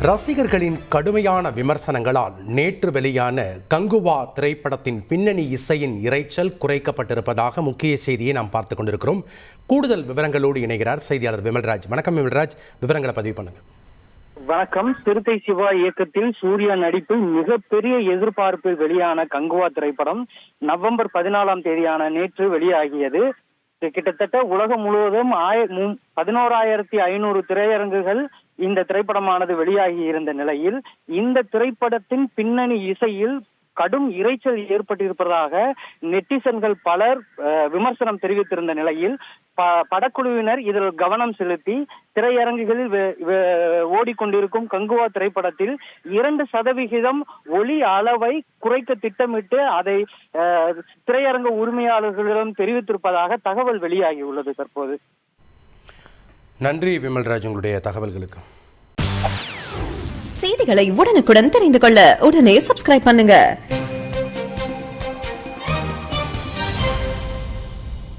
ரசிகர்களின் கடுமையான விமர்சனங்களால் நேற்று வெளியான கங்குவா திரைப்படத்தின் பின்னணி இசையின் இரைச்சல் குறைக்கப்பட்டிருப்பதாக முக்கிய செய்தியை நாம் பார்த்துக் கொண்டிருக்கிறோம். கூடுதல் விவரங்களோடு இணைகிறார் செய்தியாளர் விமல்ராஜ். வணக்கம் விமல்ராஜ், விவரங்களை பதிவு பண்ணுங்க. வணக்கம். சிறுத்தை சிவா இயக்கத்தில் சூர்யா நடிப்பில் மிகப்பெரிய எதிர்பார்ப்பில் வெளியான கங்குவா திரைப்படம் நவம்பர் 14ஆம் தேதியான நேற்று வெளியாகியது. கிட்டத்தட்ட உலகம் முழுவதும் 11,500 திரையரங்குகள் இந்த திரைப்படமானது வெளியாகி இருந்த நிலையில் இந்த திரைப்படத்தின் பின்னணி இசையில் கடும் இரைச்சல் ஏற்பட்டிருப்பதாக நெட்டிசன்கள் பலர் விமர்சனம் தெரிவித்திருந்த நிலையில் படக்குழுவினர் இதில் கவனம் செலுத்தி திரையரங்குகளில் ஓடிக்கொண்டிருக்கும் கங்குவா திரைப்படத்தில் 2% ஒலி அளவை குறைக்க திட்டமிட்டு அதை திரையரங்க உரிமையாளர்களிடம் தெரிவித்திருப்பதாக தகவல் வெளியாகியுள்ளது. தற்போது நன்றி விமல்ராஜ், உங்களுடைய தகவல்களுக்கு. செய்திகளை உடனுக்குடன் தெரிந்து கொள்ள உடனே சப்ஸ்கிரைப் பண்ணுங்க.